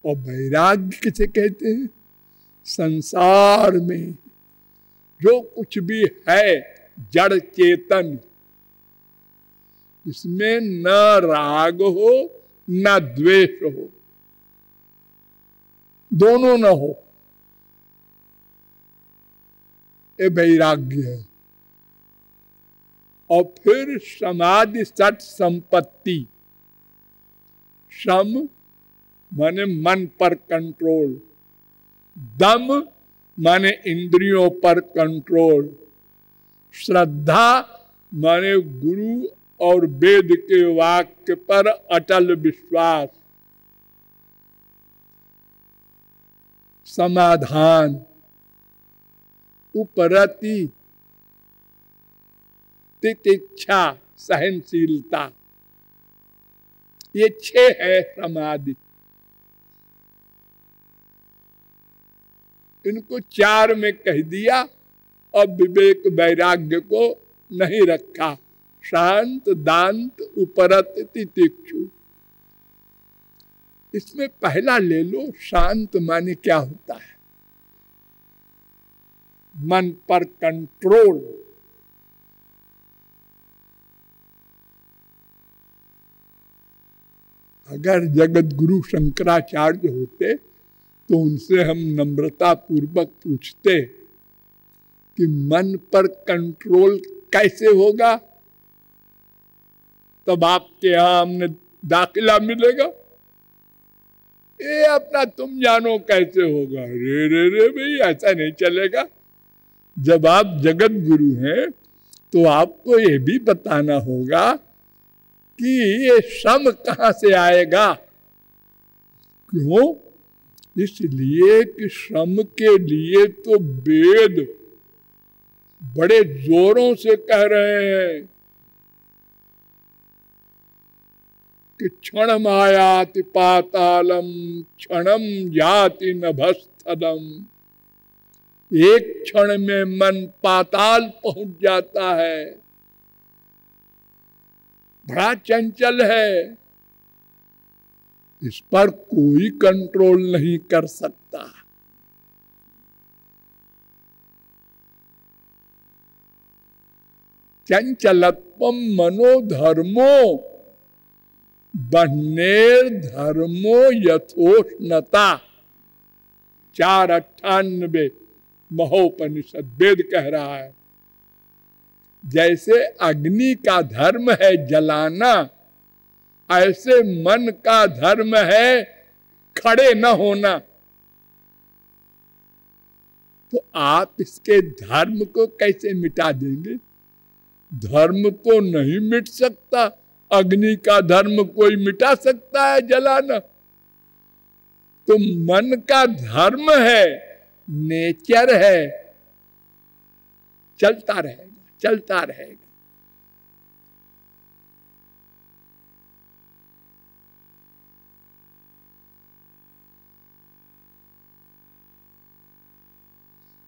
और वैराग्य किसे कहते हैं? संसार में जो कुछ भी है जड़ चेतन, इसमें न राग हो न द्वेष हो, दोनों न हो, ये वैराग्य है। और फिर समाधि सत संपत्ति। सम माने मन पर कंट्रोल, दम माने इंद्रियों पर कंट्रोल, श्रद्धा माने गुरु और वेद के वाक्य पर अटल विश्वास, समाधान, उपरति, तितिक्षा, सहनशीलता, ये 6 है समाधि। इनको 4 में कह दिया, अब विवेक वैराग्य को नहीं रखा। शांत, दांत, उपरत, तितिक्षु। इसमें पहला ले लो, शांत माने क्या होता है? मन पर कंट्रोल। अगर जगत गुरु शंकराचार्य होते तो उनसे हम नम्रता पूर्वक पूछते कि मन पर कंट्रोल कैसे होगा, तब आपके यहां हमने दाखिला मिलेगा। ये अपना तुम जानो कैसे होगा। रे रे रे भाई, ऐसा नहीं चलेगा। जब आप जगत गुरु हैं तो आपको ये भी बताना होगा कि ये श्रम कहां से आएगा। क्यों? इसलिए कि श्रम के लिए तो वेद बड़े जोरों से कह रहे हैं कि क्षणम आयाति पातालम क्षणम जाति नभस्थलम। एक क्षण में मन पाताल पहुंच जाता है, बड़ा चंचल है, इस पर कोई कंट्रोल नहीं कर सकता। चंचलत्वम मनोधर्मो बन्नेर धर्मो यथोष्णता। 498 महोपनिषद वेद कह रहा है। जैसे अग्नि का धर्म है जलाना, ऐसे मन का धर्म है खड़े न होना। तो आप इसके धर्म को कैसे मिटा देंगे? धर्म तो नहीं मिट सकता। अग्नि का धर्म कोई मिटा सकता है जलाना? तो मन का धर्म है, नेचर है, चलता रहेगा, चलता रहेगा।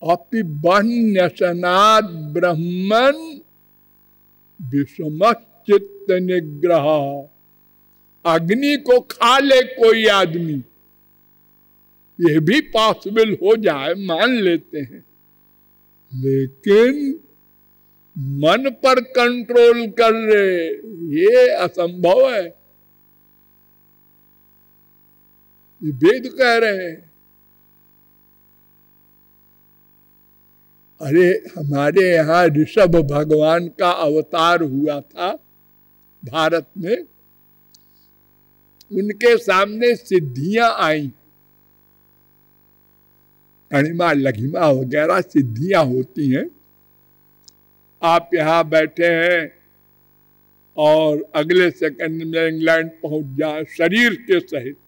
अपिबन्यसनाद ब्रह्मन विषमश्चित्त निग्रह। अग्नि को खा ले कोई आदमी, यह भी पॉसिबल हो जाए, मान लेते हैं, लेकिन मन पर कंट्रोल कर ले, ये असंभव है। ये वेद कह रहे हैं। अरे हमारे यहाँ ऋषभ भगवान का अवतार हुआ था भारत में, उनके सामने सिद्धियां आई, अणिमा लघिमा वगैरह सिद्धियां होती हैं। आप यहाँ बैठे हैं और अगले सेकंड में इंग्लैंड पहुंच जाए शरीर के सहित,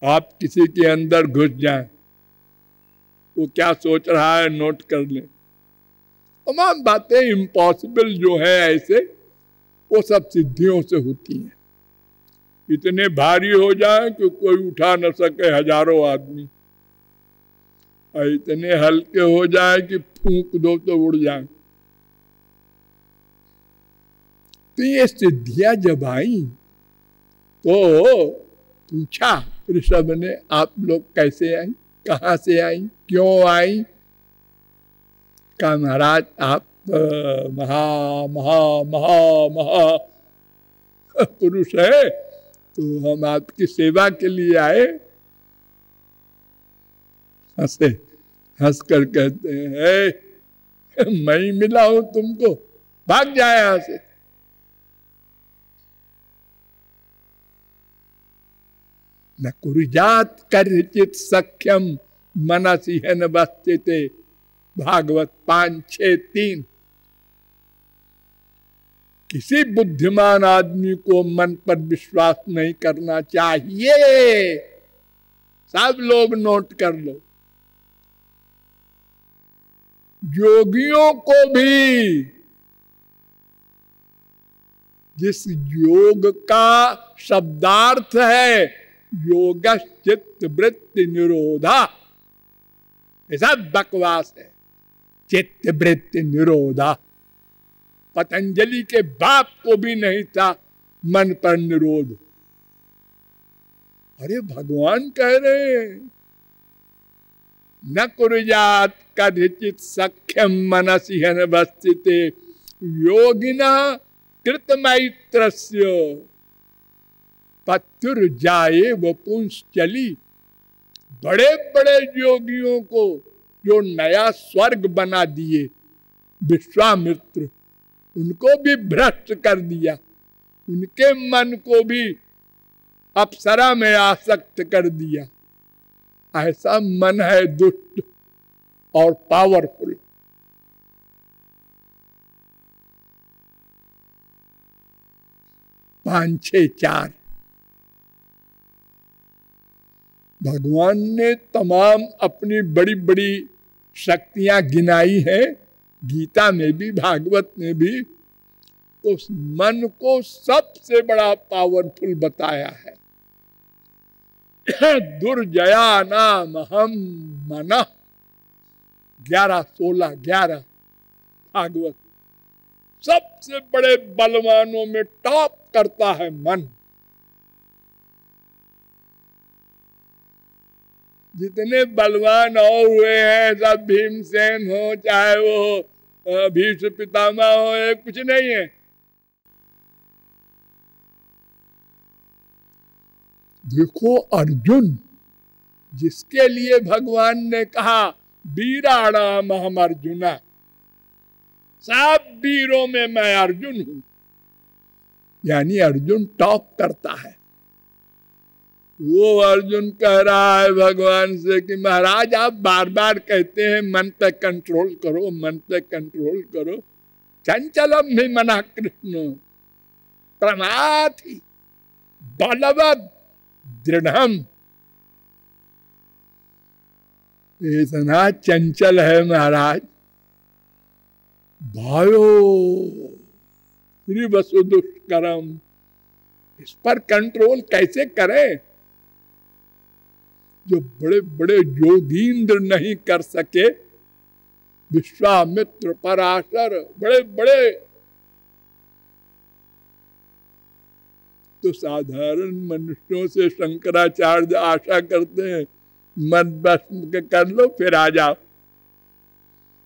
आप किसी के अंदर घुस जाएं, वो क्या सोच रहा है नोट कर लें। तमाम बातें इम्पॉसिबल जो है ऐसे, वो सब सिद्धियों से होती हैं। इतने भारी हो जाए कि कोई उठा न सके हजारों आदमी, और इतने हल्के हो जाए कि फूंक दो तो उड़ जाए। तो ये सिद्धियां जब आई तो पूछा ऋषभ ने, आप लोग कैसे आई, कहाँ से आई, क्यों आई? कहा महाराज आप महा महा महा महा पुरुष है, तो हम आपकी सेवा के लिए आए। हंसे, हंस कर कहते हैं मैं ही मिला हूं तुमको, भाग जाए यहां से। न कुरुजात कर्चित सख्यम मनसी है न बस्ते, भागवत 5:6-3। किसी बुद्धिमान आदमी को मन पर विश्वास नहीं करना चाहिए। सब लोग नोट कर लो। योगियों को भी, जिस योग का शब्दार्थ है योग चित्त वृत्ति निरोधा, ऐसा बकवास है। चित्त वृत्ति निरोधा पतंजलि के बाप को भी नहीं था मन पर निरोध। अरे भगवान कह रहे हैं न कुरुजात कदाचित् सख्यम मनसि ह्यनवस्थिते योगिना कृतमैत्रस्य पत्युर्जाये वपुंश्चली। बड़े बड़े योगियों को जो नया स्वर्ग बना दिए विश्वामित्र, उनको भी भ्रष्ट कर दिया, उनके मन को भी अप्सरा में आसक्त कर दिया। ऐसा मन है दुष्ट और पावरफुल। पांच छह चार भगवान ने तमाम अपनी बड़ी बड़ी शक्तियां गिनाई हैं, गीता में भी भागवत में भी। तो उस मन को सबसे बड़ा पावरफुल बताया है। दुर्जया नाम हम मन 11, 16, 11 भागवत। सबसे बड़े बलवानों में टॉप करता है मन। जितने बलवान और हुए हैं सब भीमसेन हो चाहे वो भीष्म पितामह हो, ये कुछ नहीं है। देखो अर्जुन, जिसके लिए भगवान ने कहा वीराणाम हम अर्जुना, सब वीरों में मैं अर्जुन हूं, यानी अर्जुन टॉप करता है। वो अर्जुन कह रहा है भगवान से कि महाराज आप बार बार कहते हैं मन पे कंट्रोल करो, मन पे कंट्रोल करो। चंचलम भी मना कृष्ण प्रमाथि बलवद दृढ़म। इतना चंचल है महाराज, भायो श्री वसु दुष्करम। इस पर कंट्रोल कैसे करें? जो बड़े बड़े योगींद्र नहीं कर सके, विश्वामित्र, पराशर, बड़े बड़े, तो साधारण मनुष्यों से शंकराचार्य आशा करते हैं मन बस कर लो फिर आ जाओ।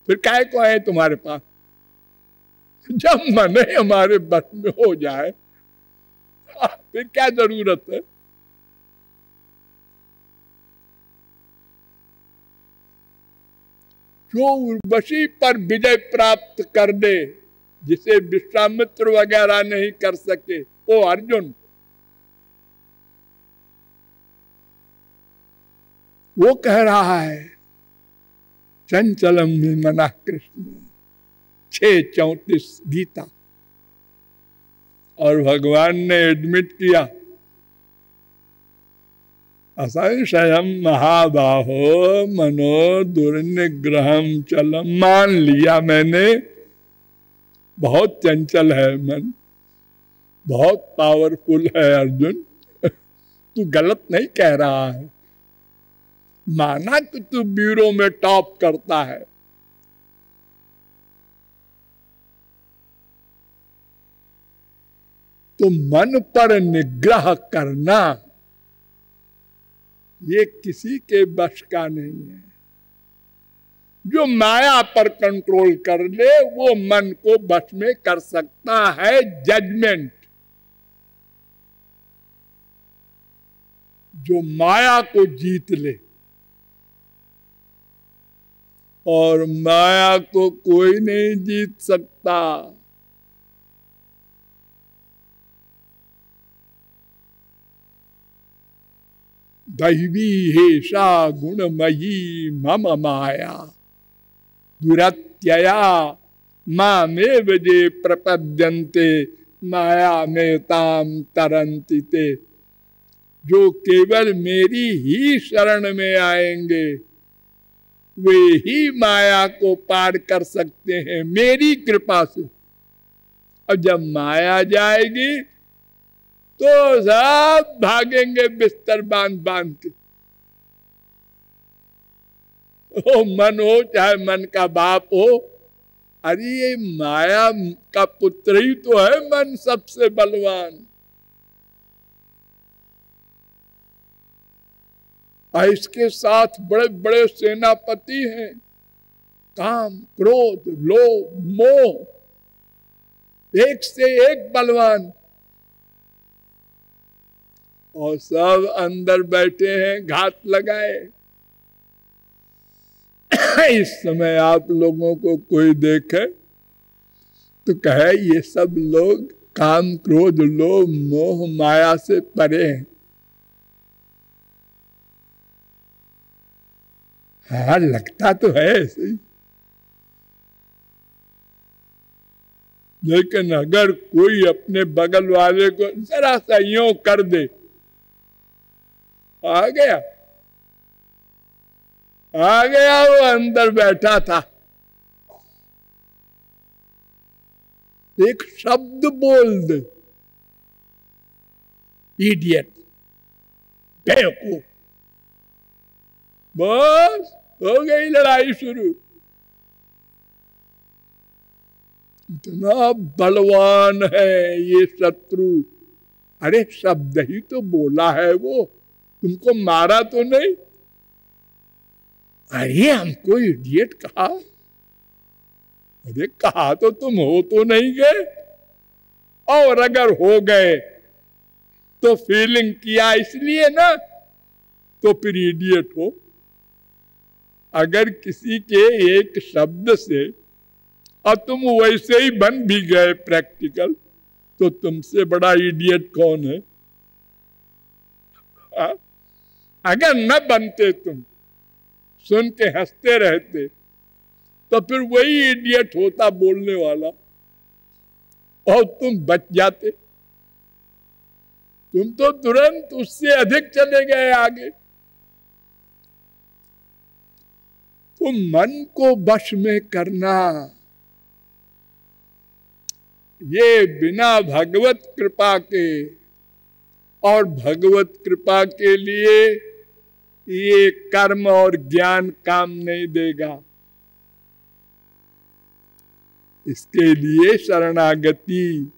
फिर काय को है तुम्हारे पास? जब मन हमारे बस में हो जाए फिर क्या जरूरत है? जो उर्वशी पर विजय प्राप्त कर दे, जिसे विश्वामित्र वगैरह नहीं कर सके, वो अर्जुन। वो कह रहा है चंचलम में मना कृष्ण 6:34 गीता। और भगवान ने एडमिट किया असंशयम महाबाहो मनो दुर्निग्रहम चलम। मान लिया मैंने, बहुत चंचल है मन, बहुत पावरफुल है अर्जुन, तू गलत नहीं कह रहा है। माना कि तू वीरों में टॉप करता है, तो मन पर निग्रह करना ये किसी के बस का नहीं है। जो माया पर कंट्रोल कर ले वो मन को बस में कर सकता है। जजमेंट, जो माया को जीत ले, और माया को कोई नहीं जीत सकता। दैवी हेषा गुणमयी मम माया दुरत्यया मामेव जे प्रपद्यन्ते माया में ताम तरन्ति ते। जो केवल मेरी ही शरण में आएंगे वे ही माया को पार कर सकते हैं मेरी कृपा से। और जब माया जाएगी तो सब भागेंगे बिस्तर बांध बांध के। ओ मन हो चाहे मन का बाप हो, अरे ये माया का पुत्र ही तो है मन सबसे बलवान। और इसके साथ बड़े बड़े सेनापति हैं। काम, क्रोध, लोभ, मोह, एक से एक बलवान, और सब अंदर बैठे हैं घात लगाए। इस समय आप लोगों को कोई देखे तो कहे ये सब लोग काम, क्रोध, लोभ, मोह, माया से परे हैं। हाँ, लगता तो है ऐसे ही। लेकिन अगर कोई अपने बगल वाले को जरा सा यूं कर दे, आ गया वो अंदर बैठा था। एक शब्द बोल दे, इडियट, बेवकूफ, बस हो गई लड़ाई शुरू। इतना बलवान है ये शत्रु। अरे शब्द ही तो बोला है वो, तुमको मारा तो नहीं। अरे हमको इडियट कहा। अरे कहा तो तुम हो तो नहीं गए, और अगर हो गए तो फीलिंग किया इसलिए ना, तो फिर इडियट हो। अगर किसी के एक शब्द से और तुम वैसे ही बन भी गए प्रैक्टिकल, तो तुमसे बड़ा इडियट कौन है? अगर न बनते, तुम सुन के हंसते रहते, तो फिर वही इडियट होता बोलने वाला, और तुम बच जाते। तुम तो तुरंत उससे अधिक चले गए आगे। तो मन को वश में करना, ये बिना भगवत कृपा के, और भगवत कृपा के लिए ये कर्म और ज्ञान काम नहीं देगा। इसके लिए शरणागति,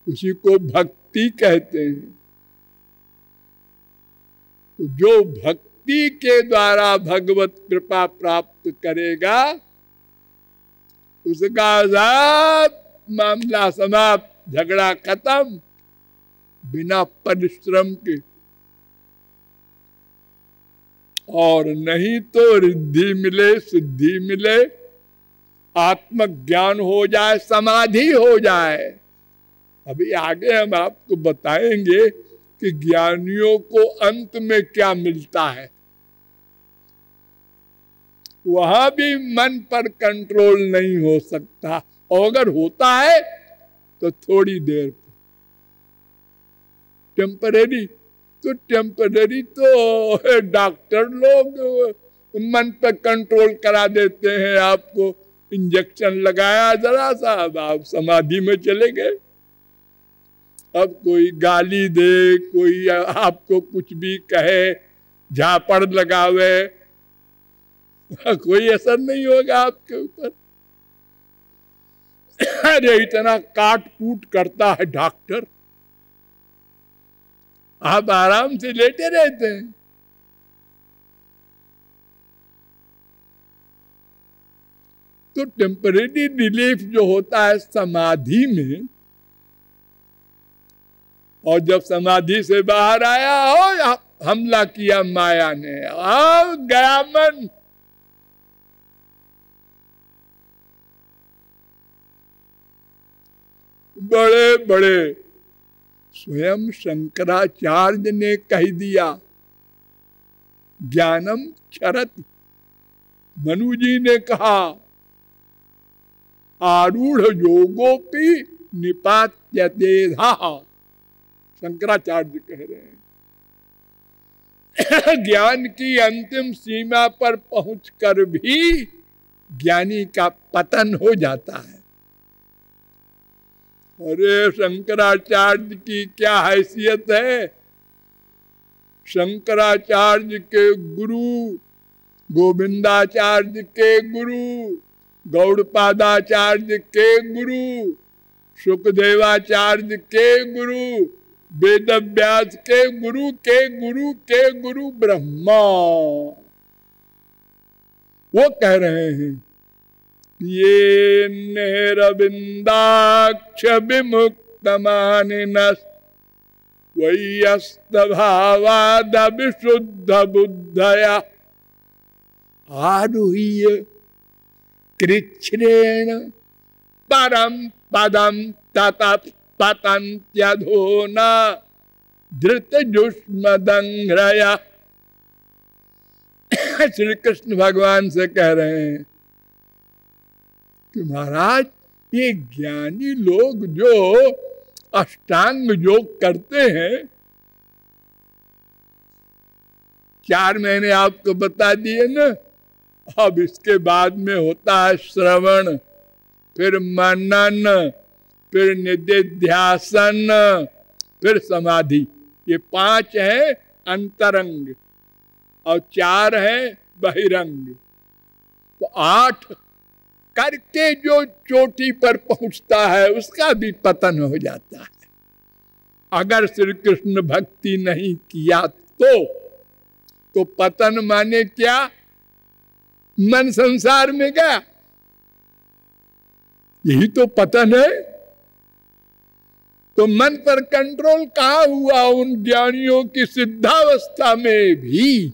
उसी को भक्ति कहते हैं। तो जो भक्ति के द्वारा भगवत कृपा प्राप्त करेगा, उसका सब मामला समाप्त, झगड़ा खत्म, बिना परिश्रम के। और नहीं तो रिद्धि मिले, सिद्धि मिले, आत्मज्ञान हो जाए, समाधि हो जाए। अभी आगे हम आपको बताएंगे कि ज्ञानियों को अंत में क्या मिलता है। वहां भी मन पर कंट्रोल नहीं हो सकता, और अगर होता है तो थोड़ी देर पर, टेम्परेरी। तो टेम्परेरी तो डॉक्टर लोग मन पर कंट्रोल करा देते हैं। आपको इंजेक्शन लगाया जरा सा, अब आप समाधि में चले गए। अब कोई गाली दे, कोई आपको कुछ भी कहे, झापड़ लगावे, कोई असर नहीं होगा आपके ऊपर। अरे इतना काट कूट करता है डॉक्टर, आप आराम से लेटे रहते हैं। तो टेम्परेरी रिलीफ जो होता है समाधि में, और जब समाधि से बाहर आया हो, हमला किया माया ने, आओ गया मन। बड़े बड़े स्वयं शंकराचार्य ने कह दिया, ज्ञानम क्षरति। मनु जी ने कहा, आरूढ़ योगोपि निपात्यते धा। शंकराचार्य कह रहे हैं ज्ञान की अंतिम सीमा पर पहुंचकर भी ज्ञानी का पतन हो जाता है। अरे शंकराचार्य की क्या हैसियत है। शंकराचार्य के गुरु, गोविंदाचार्य के गुरु, गौड़पादाचार्य के गुरु, सुखदेवाचार्य के गुरु, वेदव्यास के गुरु के गुरु के गुरु ब्रह्मा। वो कह रहे हैं, ये नेरविंदाक्ष विमुक्त मानिनस् वैयस्त भावाद विशुद्ध बुद्धया आरुह्य कृच्छ्रेण परम पदम ततः पतन्त्यधोना धृत जुष्मदंघ्रया। श्री कृष्ण भगवान से कह रहे हैं कि महाराज, ये ज्ञानी लोग जो अष्टांग योग करते हैं, 4 महीने आपको बता दिए ना, अब इसके बाद में होता है श्रवण, फिर मनन, फिर निधिध्यासन, फिर समाधि। ये 5 है अंतरंग और 4 है बहिरंग। तो 8 करके जो चोटी पर पहुंचता है उसका भी पतन हो जाता है। अगर श्री कृष्ण भक्ति नहीं किया तो पतन माने क्या? मन संसार में गया, यही तो पतन है। तो मन पर कंट्रोल कहाँ हुआ? उन ज्ञानियों की सिद्धावस्था में भी।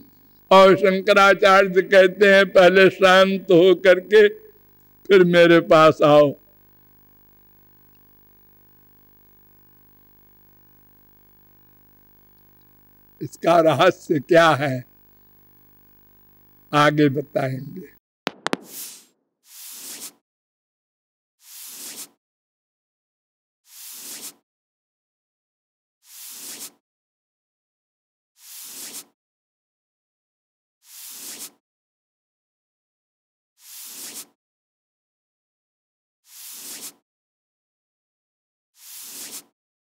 और शंकराचार्य कहते हैं, पहले शांत हो करके फिर मेरे पास आओ। इसका रहस्य क्या है, आगे बताएंगे।